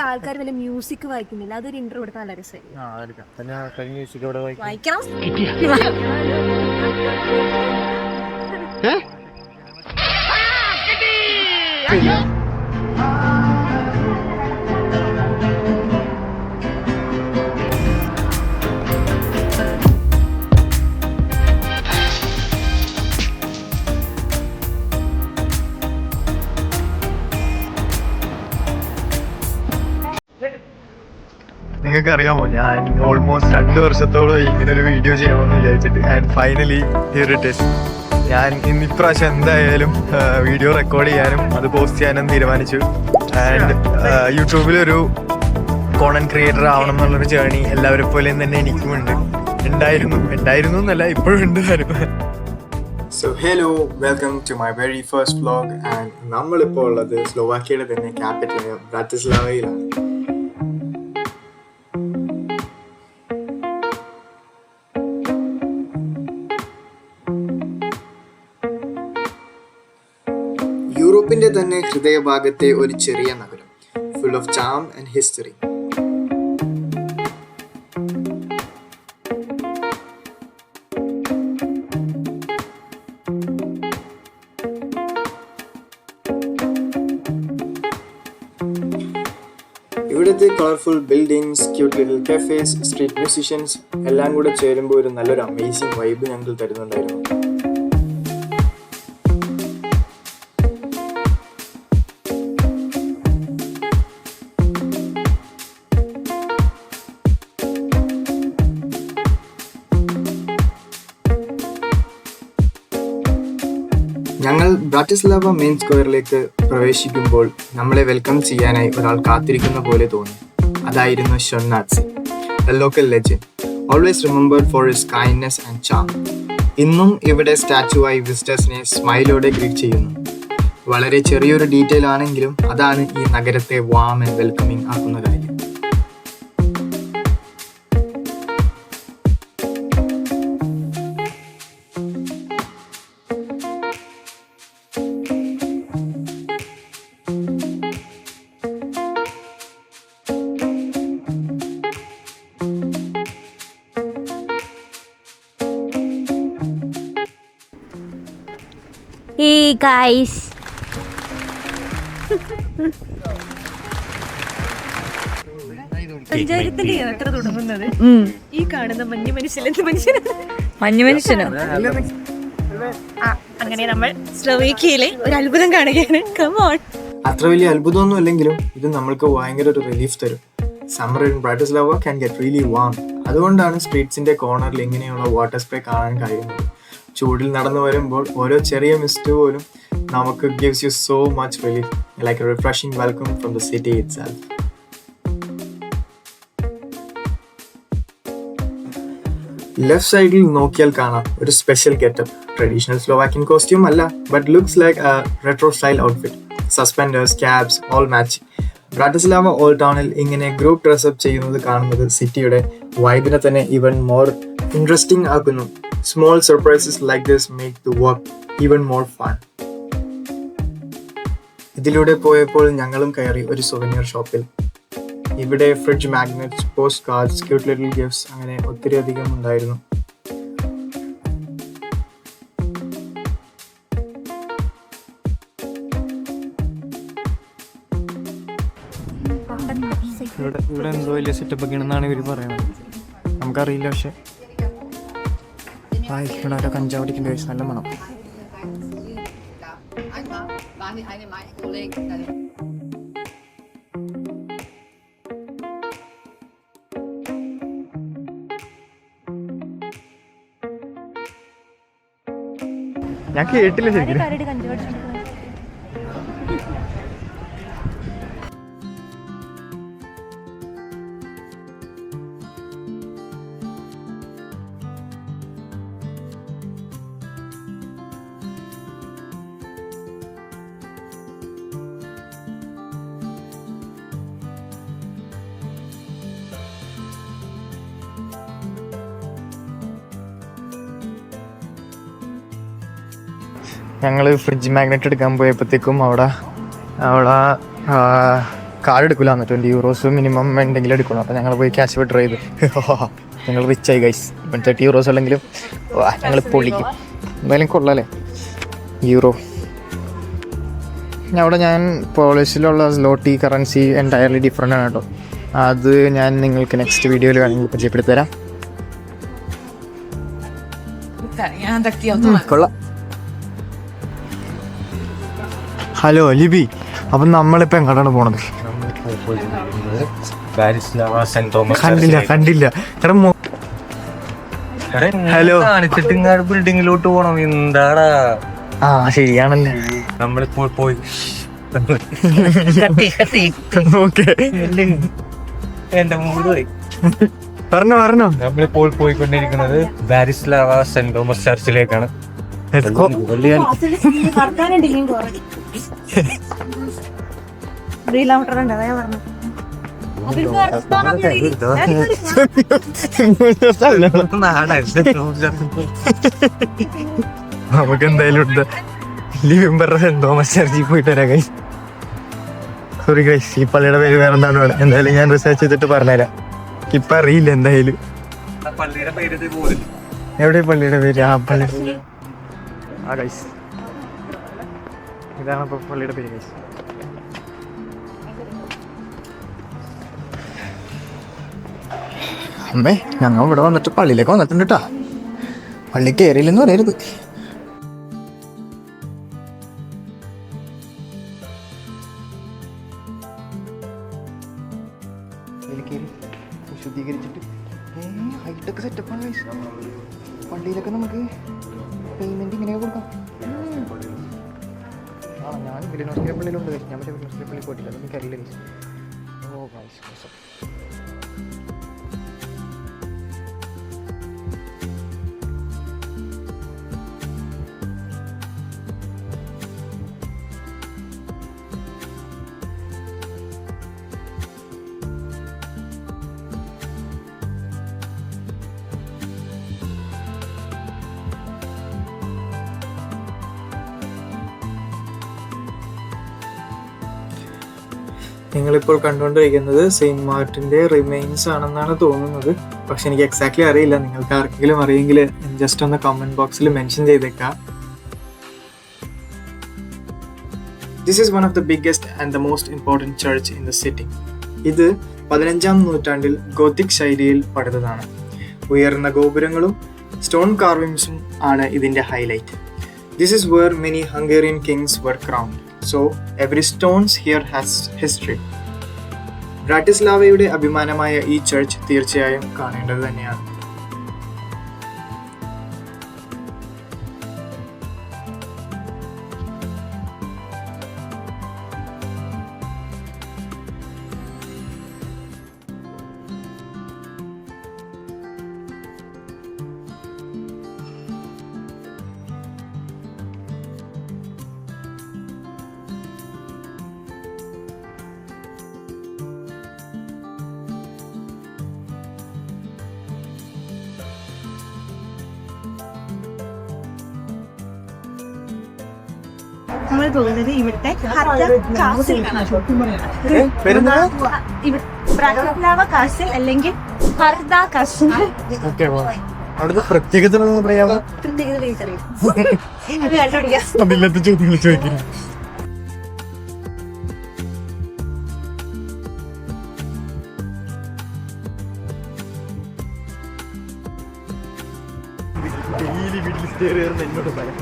ആൾക്കാർ വല്ല മ്യൂസിക് വായിക്കുന്നില്ല, അതൊരു ഇന്റർവ്യൂ കൊടുത്താൽ നല്ല രസമായിരിക്കും. വായിക്കണം. നിങ്ങൾക്ക് അറിയാമോ, ഞാൻ ഓൾമോസ്റ്റ് 2 വർഷത്തോളം ഇങ്ങനെ ഒരു വീഡിയോ ചെയ്യണമെന്ന് വിചാരിച്ചിട്ട് and finally here it is. ഞാൻ ഇപ്രാവശ്യം എന്തായാലും വീഡിയോ റെക്കോർഡ് ചെയ്യാനും അത് പോസ്റ്റ് ചെയ്യാനും തീരുമാനിച്ചു. ആൻഡ് യൂട്യൂബിലൊരു കോണ്ടന്റ് ക്രിയേറ്റർ ആവണം എന്നുള്ളൊരു ജേർണി എല്ലാവരെ പോലെയും തന്നെ എനിക്കും ഉണ്ടായിരുന്നു എന്നല്ല, ഇപ്പോഴും ഉണ്ട് താനും. So hello, welcome to my very first vlog. And നമ്മളിപ്പോൾ ഉള്ളത് സ്ലോവാക്യയുടെ തന്നെ ക്യാപിറ്റലായ ബ്രാറ്റിസ്ലാവയിലാണ്. യൂറോപ്പിന്റെ തന്നെ ഹൃദയഭാഗത്തെ ഒരു ചെറിയ നഗരം, full of charm and history. ഇവിടുത്തെ colourful buildings, cute little cafes, street musicians എല്ലാം കൂടെ ചേരുമ്പോൾ ഒരു നല്ലൊരു അമേസിംഗ് വൈബ് ഞങ്ങൾക്ക് തരുന്നുണ്ടായിരുന്നു. ഞങ്ങൾ ബ്രാറ്റിസ്ലാവ മെയിൻ സ്ക്വയറിലേക്ക് പ്രവേശിക്കുമ്പോൾ നമ്മളെ വെൽക്കം ചെയ്യാനായി ഒരാൾ കാത്തിരിക്കുന്ന പോലെ തോന്നി. അതായിരുന്നു Schoner Naci, a local legend, always remembered for his kindness and charm. ഇന്നും ഇവിടെ സ്റ്റാച്ചുവായി വിസിറ്റേഴ്സിനെ സ്മൈലോടെ ഗ്രീറ്റ് ചെയ്യുന്നു. വളരെ ചെറിയൊരു ഡീറ്റെയിൽ ആണെങ്കിലും അതാണ് ഈ നഗരത്തെ വാം ആൻഡ് വെൽക്കമിങ് ആക്കുന്ന കാര്യം. Hey guys. പഞ്ചായത്തിന്റെ യാത്ര തുടങ്ങുന്നത് ഈ കാണുന്ന മഞ്ഞു മനുഷ്യനോ? അങ്ങനെ നമ്മൾ സ്ലോവേക്കിയയിലെ ഒരു അത്ഭുതം കാണുകയാണ്. Come on. അത്ര വലിയ അത്ഭുതമൊന്നും അല്ലെങ്കിലും ഇത് നമ്മൾക്ക് ഭയങ്കര ഒരു റിലീഫ് തരും. Summer in Bratislava can get really warm. അതുകൊണ്ടാണ് സ്ട്രീറ്റ്സിന്റെ കോർണറിൽ ഇങ്ങനെയുള്ള വാട്ടർ സ്പ്രേ കാണാൻ കഴിയുന്നത്. ചൂടിൽ നടന്നു വരുമ്പോൾ ഓരോ ചെറിയ മിസ്റ്റ് പോലും നമുക്ക് gives you so much relief, like a refreshing welcome from the city itself. Left സൈഡിൽ നോക്കിയാൽ കാണാം ഒരു special getup. Traditional Slovakian costume അല്ല, but looks like a retro style outfit. Suspenders, caps, all match. Bratislava old ടൗണിൽ ഇങ്ങനെ group dress up ചെയ്യുന്നത് കാണുന്നത് സിറ്റിയുടെ വൈബിനെ തന്നെ ഈവൻ മോർ ഇൻട്രസ്റ്റിംഗ് ആക്കുന്നു. Small surprises like this make the work even more fun. ഇതിലൂടെ പോയപ്പോൾ ഞങ്ങളും കയറി ഒരു സൊവനിയർ ഷോപ്പിൽ. ഇവിടെ fridge magnets, post cards, cute little gifts അങ്ങനെ ഒത്തിരി അധികം ഉണ്ടായിരുന്നു. ഇവിടെ എന്തോ വലിയ സെറ്റപ്പ് ഒക്കെ ആണെന്നാണ് ഇവർ പറയുന്നത്. നമുക്കറിയില്ല. പക്ഷെ ഇവിടെ ഓരോ കഞ്ചാവ് അടിക്കേണ്ട വയസ്സ് നല്ല മണം. ഞാൻ കേട്ടില്ല ശരിക്കും. ഞങ്ങൾ ഫ്രിഡ്ജ് മാഗ്നറ്റ് എടുക്കാൻ പോയപ്പോഴത്തേക്കും അവിടെ കാർഡ് എടുക്കില്ല, 20 euros മിനിമം എന്തെങ്കിലും എടുക്കണം. അപ്പോൾ ഞങ്ങൾ പോയി ക്യാഷ് വിഡ്രോ ചെയ്ത് ഞങ്ങൾ റിച്ച് ആയി ഗൈസ്. 30 euros അല്ലെങ്കിലും ഞങ്ങൾ പൊളിക്കും. എന്തായാലും കൊള്ളാല്ലേ യൂറോ. അവിടെ ഞാൻ പോളിഷിലുള്ള സ്ലോട്ടി കറൻസി എൻറ്റയർലി ഡിഫറെൻ്റ് ആണ് കേട്ടോ. അത് ഞാൻ നിങ്ങൾക്ക് നെക്സ്റ്റ് വീഡിയോയിൽ വേണമെങ്കിൽ പരിചയപ്പെടുത്തി തരാം. കൊള്ളാം. ഹലോ ലിബി, അപ്പം നമ്മളിപ്പോൾ എങ്ങോട്ടാണ് പോണത്? കണ്ടില്ല ഹലോ ബിൽഡിങ്ങിലോട്ട് പോണം. എന്താടാ ആ ശരിയാണല്ലേ, നമ്മളിപ്പോൾ പോയി ഓക്കെ എന്റെ മൂട് പോയി. പറഞ്ഞോ നമ്മളിപ്പോൾ പോയിക്കൊണ്ടിരിക്കുന്നത് ബാരിസ്ലാവ സെന്റ് തോമസ് ചർച്ചിലേക്കാണ്. നമുക്ക് എന്തായാലും ലിവിംബറിന്റെ സെന്റ് തോമസ് ചർച്ചിൽ പോയിട്ട് വരാം ഗൈസ്. സോറി ഗൈസ്, ഈ പള്ളിയുടെ പേര് വേറെ എന്താണ്? എന്തായാലും ഞാൻ റിസർച്ച് ചെയ്തിട്ട് പറഞ്ഞുതരാം. ഇപ്പൊ അറിയില്ല എന്തായാലും. എവിടെ പള്ളിയുടെ പേര്? ആ പള്ളി ആ ഗൈസ്, ഇതാണ് ഇപ്പൊ പള്ളിയുടെ പേര് ഗൈസ്. അമ്മേ, ഞങ്ങൾ ഇവിടെ വന്നിട്ട് പള്ളിയിലേക്ക് വന്നിട്ടുണ്ട് കേട്ടാ. പള്ളി കയറിയില്ലെന്ന് പറയരുത്. ശുദ്ധീകരിച്ചിട്ട് ഹൈടെക് സെറ്റപ്പാണ്. പള്ളിയിലൊക്കെ നമുക്ക് പേയ്മെന്റ് ഇങ്ങനെ കൊടുക്കാം. ആ ഞാൻ യൂണിവേഴ്സിറ്റി പള്ളിയിലുണ്ട്. ഞാൻ പക്ഷേ യൂണിവേഴ്സിറ്റി പള്ളി പോയിട്ടില്ല, അതൊന്നും അറിയില്ല. ഓ ഗൈസ്, നിങ്ങളിപ്പോൾ കണ്ടുകൊണ്ടിരിക്കുന്നത് സെയിൻറ്റ് മാർട്ടിൻ്റെ റിമെയിൻസ് ആണെന്നാണ് തോന്നുന്നത്. പക്ഷെ എനിക്ക് എക്സാക്ട്ലി അറിയില്ല. നിങ്ങൾക്ക് ആർക്കെങ്കിലും അറിയെങ്കിൽ ജസ്റ്റ് ഒന്ന് കമൻറ്റ് ബോക്സിൽ മെൻഷൻ ചെയ്തേക്കാം. This is one of the biggest and the most important church in the city. ഇത് 15-ാം നൂറ്റാണ്ടിൽ ഗോത്തിക് ശൈലിയിൽ പണിതതാണ്. ഉയർന്ന ഗോപുരങ്ങളും സ്റ്റോൺ കാർവിങ്സും ആണ് ഇതിൻ്റെ highlight. This is where many Hungarian kings were crowned. So every stones here has history. ബ്രാറ്റിസ്ലാവയുടെ അഭിമാനമായ ഈ ചർച്ച് തീർച്ചയായും കാണേണ്ടത് തന്നെയാണ്. നമ്മൾ പോകുന്നത് ഇവിടുത്തെ ബ്രാറ്റിസ്ലാവ കാസിൽ അല്ലെങ്കിൽ ഹർദ കാസിൽ. അവിടുത്തെ പ്രത്യേകത പറയാമോ? അതില്ലാത്ത ചോദ്യങ്ങൾ ചോദിക്കുന്നു. ഡെയിലി വീട്ടിൽ സ്റ്റേ കയറുന്ന എന്നോട് പറയാം.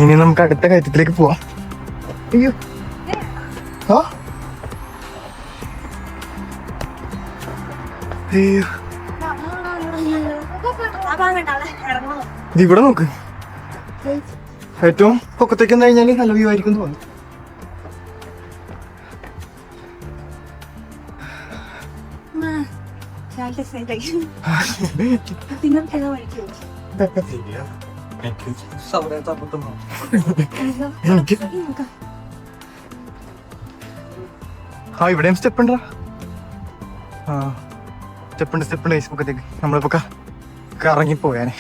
ഇനി നമുക്ക് അടുത്ത കയറ്റത്തിലേക്ക് പോവാം. അയ്യോ ആ അയ്യോ, ഇവിടെ നോക്ക്. ഏറ്റവും പൊക്കത്തേക്ക് കഴിഞ്ഞാൽ നല്ല വ്യൂ ആയിരിക്കും തോന്നുന്നു. ആ ഇവിടെയും സ്റ്റെപ്പ് ഉണ്ടോ? ആ സ്റ്റെപ്പ് ഉണ്ട് മുഖത്തേക്ക്. നമ്മളിപ്പോ കറങ്ങിപ്പോയാനെ.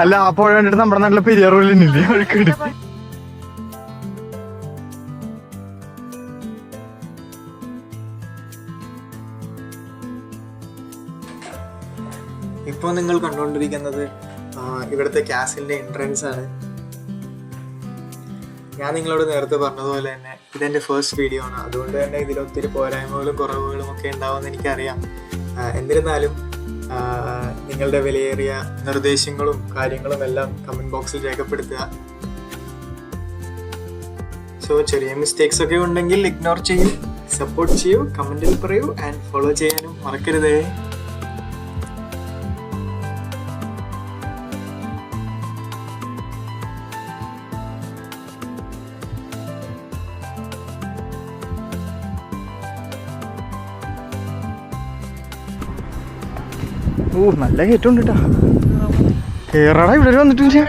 അല്ല ആ പുഴ കണ്ടിട്ട് നമ്മുടെ നാട്ടിലെ പെരിയാർ ഇല്ലേ ഒഴുക്കിട്ട്. ഇപ്പോൾ നിങ്ങൾ കണ്ടുകൊണ്ടിരിക്കുന്നത് ഇവിടുത്തെ കാസിലിന്റെ എൻട്രൻസ് ആണ്. ഞാൻ നിങ്ങളോട് നേരത്തെ പറഞ്ഞതുപോലെ തന്നെ ഇതെന്റെ ഫസ്റ്റ് വീഡിയോ ആണ്. അതുകൊണ്ട് തന്നെ ഇതിലൊത്തിരി പോരായ്മകളും കുറവുകളും ഒക്കെ ഉണ്ടാവുമെന്ന് എനിക്കറിയാം. എന്നിരുന്നാലും നിങ്ങളുടെ വിലയേറിയ നിർദ്ദേശങ്ങളും കാര്യങ്ങളും എല്ലാം കമന്റ് ബോക്സിൽ രേഖപ്പെടുത്തുക. സോ ചെറിയ മിസ്റ്റേക്സ് ഒക്കെ ഉണ്ടെങ്കിൽ ഇഗ്നോർ ചെയ്യൂ, സപ്പോർട്ട് ചെയ്യൂ, കമന്റിൽ പറയൂ ആൻഡ് ഫോളോ ചെയ്യാനും മറക്കരുതേ. ഓ നല്ല കയറ്റമുണ്ട് കേട്ടോ. കേറാടാ ഇവിടെ വന്നിട്ടില്ല.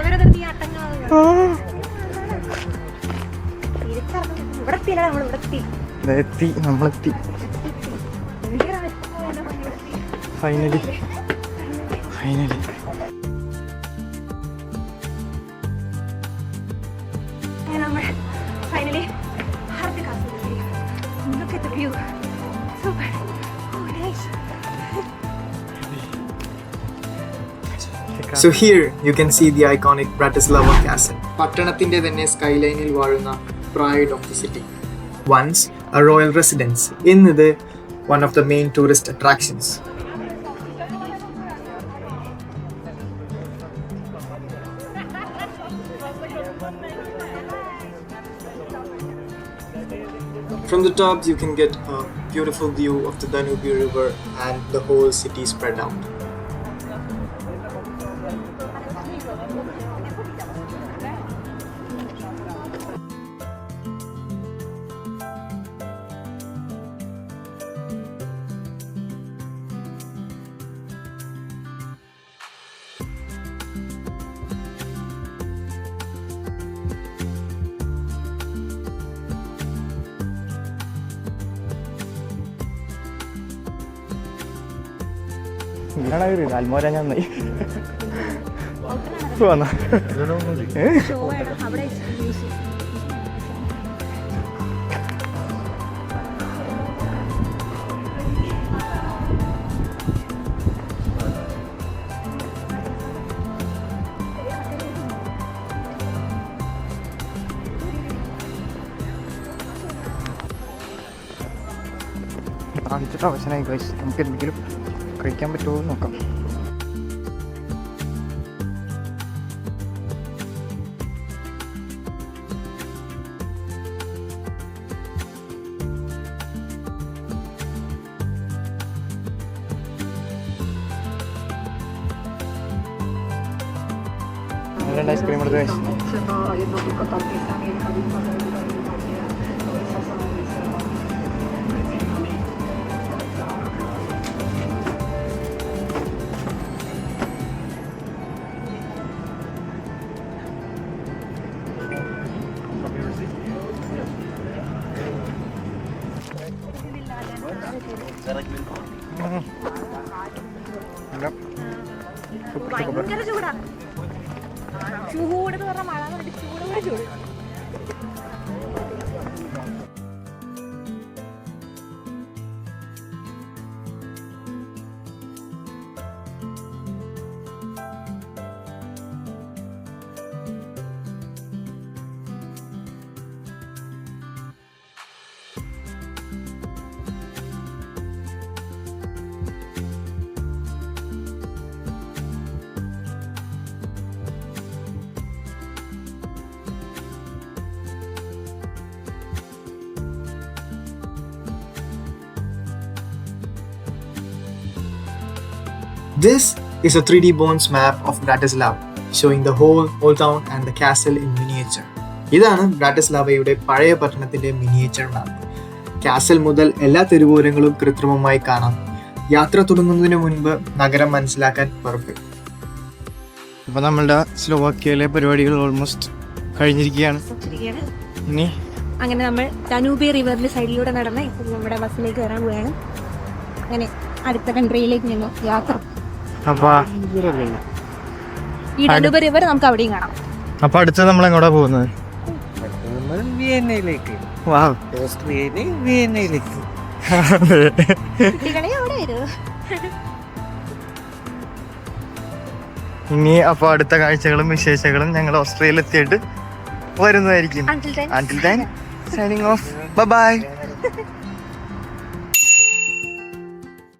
എത്തി, നമ്മളെത്തി finally. So here you can see the iconic Bratislava Castle. പട്ടണത്തിന്റെ തന്നെ സ്കൈലൈനിൽ വാഴുന്ന pride of the city. Once a royal residence, ഇന്നത് one of the main tourist attractions. From the top you can get a beautiful view of the Danube River and the whole city spread out. അൽമോര ഞാൻ കാണിച്ചിട്ട് അവസാനമായി guys. നമുക്ക് എന്തെങ്കിലും കഴിക്കാൻ പറ്റുമോ നോക്കാം. രണ്ട് ഐസ്ക്രീം എടുത്ത് കഴിച്ചു. ഭയങ്കര ചൂടാ. ചൂട് എന്ന് പറഞ്ഞാൽ മഴ കണ്ടിട്ട് ചൂട്. This is a 3D Bones map of Bratislava, showing the whole old town and the castle in miniature. ഇതാണ് ബ്രാറ്റിസ്ലാവയുടെ പഴയ പട്ടണത്തിന്റെ മിനിയേച്ചർ മാപ്പ്. കാസൽ മുതൽ എല്ലാ തെരുവോരങ്ങളും കൃത്രിമമായി കാണാം. യാത്ര തുടങ്ങുന്നതിന് മുൻപ് നഗരം മനസ്സിലാക്കാൻ പെർഫെക്റ്റ്. അപ്പൊ നമ്മളുടെ സ്ലോവാക്യയിലെ പരിപാടികൾ ഓൾമോസ്റ്റ് കഴിഞ്ഞിരിക്കുകയാണ്. ഇനി അങ്ങനെ നമ്മൾ ഡനൂബി റിവറിന്റെ സൈഡിലൂടെ നടന്ന് ഇപ്പോൾ നമ്മുടെ ബസ്സിലേക്ക് കയറാൻ പോവുകയാണ്. അങ്ങനെ അടുത്ത കൺട്രിയിലേക്ക് ഞങ്ങൾ യാത്ര. അപ്പൊ ഈ ഡനൂബി റിവർ നമുക്ക് അവിടെയും കാണാം. അപ്പൊ അടുത്ത് നമ്മൾ എങ്ങോട്ടാ പോകുന്നത്? വിയന്നയിലേക്ക്. വാവ്. ഓസ്ട്രിയയില് വിയന്നയിലേക്ക്. കുട്ടികളെ അവിടെ വരൂ. ഇനി അപ്പൊ അടുത്ത കാഴ്ചകളും വിശേഷങ്ങളും ഞങ്ങൾ ഓസ്ട്രേലിയയിൽ എത്തിയിട്ട് വരുന്നതായിരിക്കും. Until then, Until then, signing off. Bye bye.